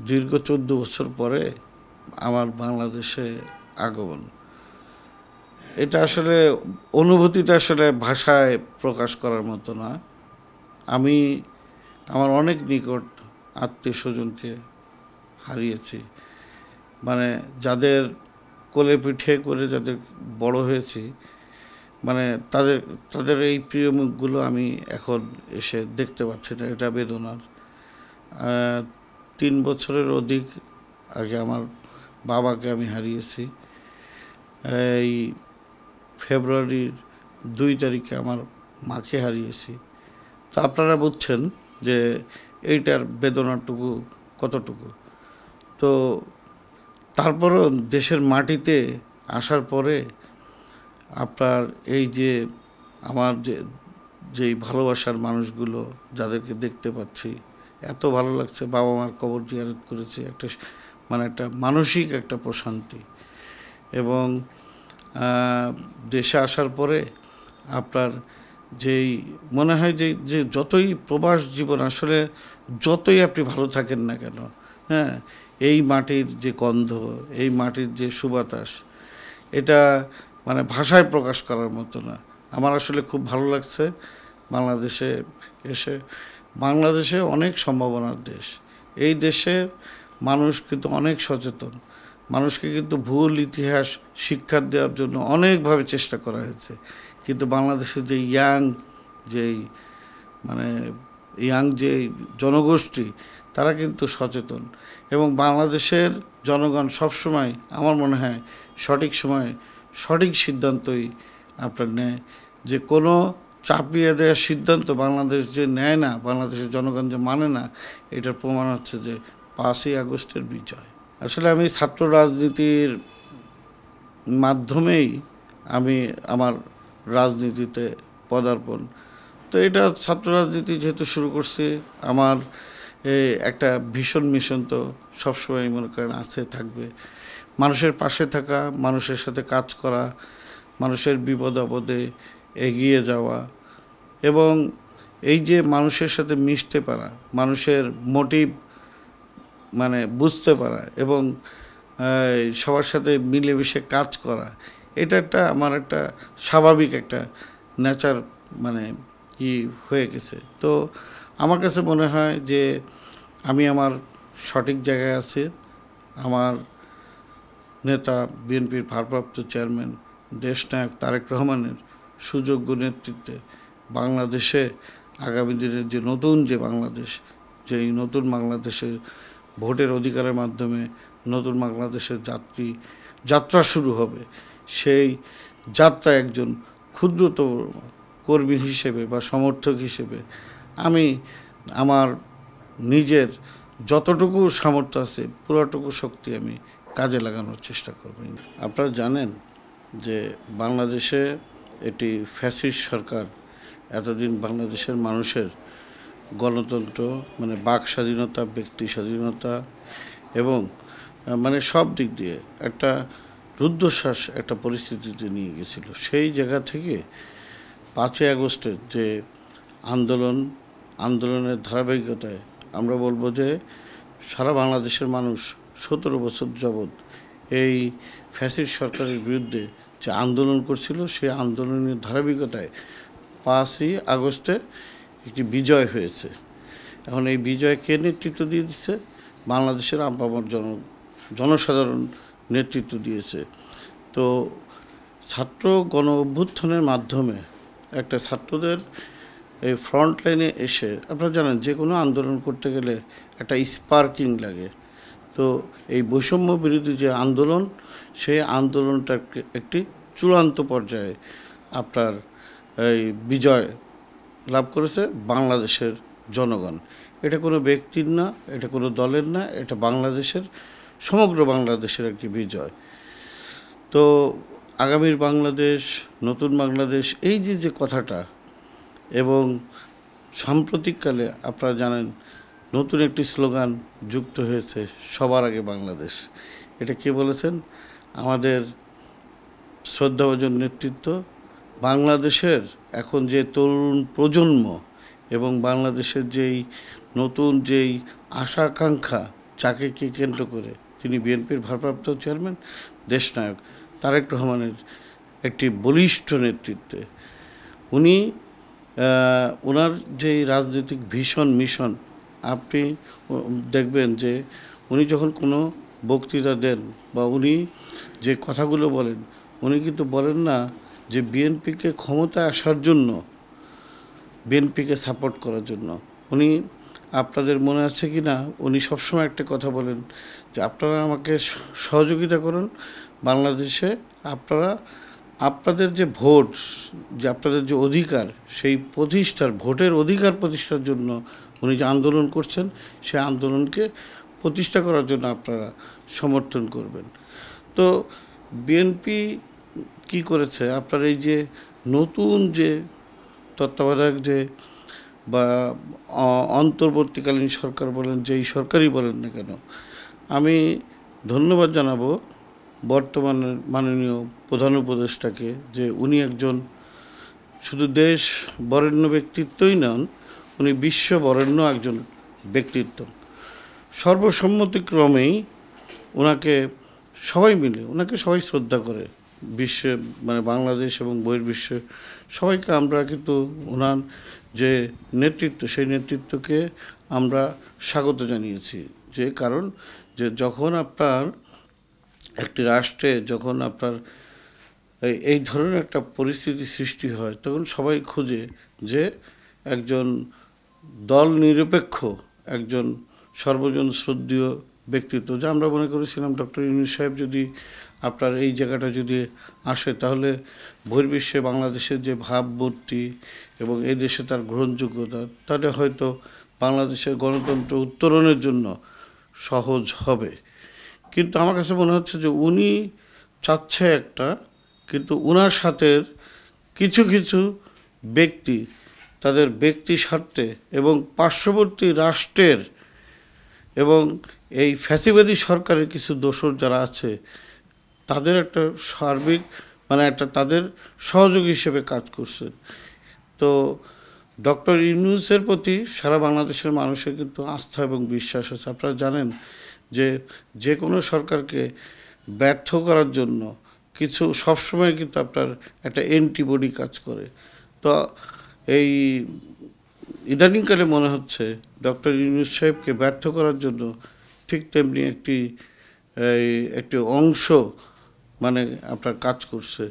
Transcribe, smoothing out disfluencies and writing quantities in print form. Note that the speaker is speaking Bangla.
দীর্ঘ 14 বছর পরে আমার বাংলাদেশে আগমন, এটা আসলে অনুভূতিটা আসলে ভাষায় প্রকাশ করার মতো না। আমি আমার অনেক নিকট আত্মীয় স্বজনকে হারিয়েছি, মানে যাদের কোলে পিঠে করে যাদের বড় হয়েছি, মানে তাদের তাদের এই প্রিয় মুখগুলো আমি এখন এসে দেখতে পাচ্ছি না। এটা বেদনার। 3 বছরের অধিক আগে আমার বাবাকে আমি হারিয়েছি। এই ফেব্রুয়ারির 2 তারিখে আমার মাকে হারিয়েছি। তো আপনারা বুঝছেন যে এইটার বেদনাটুকু কতটুকু। তো তারপরও দেশের মাটিতে আসার পরে আপনার এই যে আমার যেই ভালোবাসার মানুষগুলো যাদেরকে দেখতে পাচ্ছি, এত ভালো লাগছে। বাবা মার কবর জিয়ারত করেছি, মানে একটা মানসিক একটা প্রশান্তি। এবং দেশে আসার পরে আপনার যেই মনে হয় যে যতই প্রবাস জীবন আসলে যতই আপনি ভালো থাকেন না কেন, হ্যাঁ, এই মাটির যে গন্ধ, এই মাটির যে সুবাতাস, এটা মানে ভাষায় প্রকাশ করার মতো না। আমার আসলে খুব ভালো লাগছে বাংলাদেশে এসে। বাংলাদেশে অনেক সম্ভাবনার দেশ। এই দেশের মানুষ কিন্তু অনেক সচেতন। মানুষকে কিন্তু ভুল ইতিহাস শিক্ষা দেওয়ার জন্য অনেকভাবে চেষ্টা করা হয়েছে, কিন্তু বাংলাদেশের যে যেই মানে যে জনগোষ্ঠী, তারা কিন্তু সচেতন। এবং বাংলাদেশের জনগণ সবসময় আমার মনে হয় সঠিক সময়ে সঠিক সিদ্ধান্তই আপনার নেয়। যে কোনো চাপিয়ে দেওয়ার সিদ্ধান্ত বাংলাদেশ যে নেয় না, বাংলাদেশের জনগণ যে মানে না, এটার প্রমাণ হচ্ছে যে 5ই আগস্টের বিজয়। আসলে আমি ছাত্র রাজনীতির মাধ্যমেই আমি আমার রাজনীতিতে পদার্পণ। তো এটা ছাত্র রাজনীতি যেহেতু শুরু করছি, আমার একটা ভীষণ মিশন তো সবসময় মনে করেন আছে, থাকবে। মানুষের পাশে থাকা, মানুষের সাথে কাজ করা, মানুষের বিপদ আপদে এগিয়ে যাওয়া, এবং এই যে মানুষের সাথে মিশতে পারা, মানুষের মোটিভ মানে বুঝতে পারা, এবং সবার সাথে মিলেমিশে কাজ করা, এটা আমার একটা স্বাভাবিক একটা নেচার মানে কি হয়ে গেছে। তো আমার কাছে মনে হয় যে আমি আমার সঠিক জায়গায় আছি। আমার নেতা, বিএনপির ভারপ্রাপ্ত চেয়ারম্যান দেশনায়ক তারেক রহমানের সুযোগ্য নেতৃত্বে বাংলাদেশে আগামী দিনের যে নতুন যে বাংলাদেশ, যেই নতুন বাংলাদেশের ভোটের অধিকারের মাধ্যমে নতুন বাংলাদেশের যাত্রা শুরু হবে, সেই যাত্রা একজন ক্ষুদ্রতম কর্মী হিসেবে বা সমর্থক হিসেবে আমি আমার নিজের যতটুকু সামর্থ্য আছে পুরোটুকু শক্তি আমি কাজে লাগানোর চেষ্টা করব। আপনারা জানেন যে বাংলাদেশে এটি ফ্যাসিস্ট সরকার এতদিন বাংলাদেশের মানুষের গণতন্ত্র, মানে বাক স্বাধীনতা, ব্যক্তি স্বাধীনতা এবং মানে সব দিক দিয়ে একটা রুদ্ধশ্বাস একটা পরিস্থিতিতে নিয়ে গেছিল। সেই জায়গা থেকে 5ই আগস্টের যে আন্দোলনের ধারাবাহিকতায় আমরা বলবো যে সারা বাংলাদেশের মানুষ 17 বছর যাবৎ এই ফ্যাসিস্ট সরকারের বিরুদ্ধে যে আন্দোলন করছিল, সেই আন্দোলনের ধারাবাহিকতায় 5ই আগস্টে একটি বিজয় হয়েছে। এখন এই বিজয় কে নেতৃত্ব দিয়ে দিচ্ছে? বাংলাদেশের আপামর জনসাধারণ নেতৃত্ব দিয়েছে। তো ছাত্র গণ অভ্যুত্থানের মাধ্যমে একটা ছাত্রদের এই ফ্রন্ট লাইনে এসে, আপনারা জানেন যে কোনো আন্দোলন করতে গেলে একটা স্পার্কিং লাগে। তো এই বৈষম্য বিরোধী যে আন্দোলন, সেই আন্দোলনটা একটি চূড়ান্ত পর্যায়ে আপনার এই বিজয় লাভ করেছে বাংলাদেশের জনগণ। এটা কোনো ব্যক্তির না, এটা কোনো দলের না, এটা বাংলাদেশের, সমগ্র বাংলাদেশের একটি বিজয়। তো আগামীর বাংলাদেশ, নতুন বাংলাদেশ, এই যে কথাটা, এবং সাম্প্রতিককালে আপনারা জানেন নতুন একটি স্লোগান যুক্ত হয়েছে, সবার আগে বাংলাদেশ। এটা কে বলেছেন? আমাদের শ্রদ্ধাভাজন নেতৃত্ব। বাংলাদেশের এখন যে তরুণ প্রজন্ম এবং বাংলাদেশের যেই নতুন যেই আশা আকাঙ্ক্ষা, যাকে কে কেন্দ্র করে তিনি বিএনপির ভারপ্রাপ্ত চেয়ারম্যান দেশনায়ক তারেক রহমানের একটি বলিষ্ঠ নেতৃত্বে উনি ওনার যে রাজনৈতিক ভীষণ মিশন আপনি দেখবেন যে উনি যখন কোনো বক্তৃতা দেন বা উনি যে কথাগুলো বলেন উনি কিন্তু বলেন না যে বিএনপিকে ক্ষমতায় আসার জন্য বিএনপিকে সাপোর্ট করার জন্য উনি আপনাদের মনে আছে কি না উনি সবসময় একটা কথা বলেন যে আপনারা আমাকে সহযোগিতা করুন বাংলাদেশে আপনারা আপনাদের যে ভোট যে আপনাদের যে অধিকার সেই প্রতিষ্ঠার ভোটের অধিকার প্রতিষ্ঠার জন্য উনি যে আন্দোলন করছেন সেই আন্দোলনকে প্রতিষ্ঠা করার জন্য আপনারা সমর্থন করবেন। তো বিএনপি কি করেছে আপনার এই যে নতুন যে তত্ত্বাবধায়ক যে বা অন্তর্বর্তীকালীন সরকার বলেন যেই সরকারই বলেন না কেন আমি ধন্যবাদ জানাবো বর্তমানের মাননীয় প্রধান উপদেষ্টাকে যে উনি একজন শুধু দেশ বরেণ্য ব্যক্তিত্বই নন উনি বিশ্ব বরেণ্য একজন ব্যক্তিত্ব। সর্বসম্মতিক্রমেই ওনাকে সবাই মিলে ওনাকে সবাই শ্রদ্ধা করে বিশ্বে মানে বাংলাদেশ এবং বহির্বিশ্বে সবাইকে আমরা কিন্তু ওনার যে নেতৃত্ব সেই নেতৃত্বকে আমরা স্বাগত জানিয়েছি যে কারণ যে যখন আপনার একটি রাষ্ট্রে যখন আপনার এই ধরনের একটা পরিস্থিতি সৃষ্টি হয় তখন সবাই খোঁজে যে একজন দল নিরপেক্ষ একজন সর্বজন শ্রদ্ধেয় ব্যক্তিত্ব যা আমরা মনে করেছিলাম ডক্টর ইউনূস সাহেব যদি আপনার এই জায়গাটা যদি আসে তাহলে বহির্বিশ্বে বাংলাদেশের যে ভাবমূর্তি এবং এই দেশে তার গ্রহণযোগ্যতা তাহলে হয়তো বাংলাদেশের গণতন্ত্র উত্তরণের জন্য সহজ হবে। কিন্তু আমার কাছে মনে হচ্ছে যে উনি চাচ্ছে একটা কিন্তু উনার সাথে কিছু কিছু ব্যক্তি তাদের ব্যক্তি স্বার্থে এবং পার্শ্ববর্তী রাষ্ট্রের এবং এই ফ্যাসিবাদী সরকারের কিছু দোসর যারা আছে তাদের একটা সার্বিক মানে একটা তাদের সহযোগী হিসেবে কাজ করছে। তো ডক্টর ইউনূসের প্রতি সারা বাংলাদেশের মানুষের কিন্তু আস্থা এবং বিশ্বাস আছে। আপনারা জানেন যে যে কোনো সরকারকে ব্যর্থ করার জন্য কিছু সবসময় কিন্তু আপনার একটা অ্যান্টিবডি কাজ করে। তো এই ইদানিংকালে মনে হচ্ছে ডক্টর ইউনূস সাহেবকে ব্যর্থ করার জন্য ঠিক তেমনি একটি অংশ মানে আপনার কাজ করছে।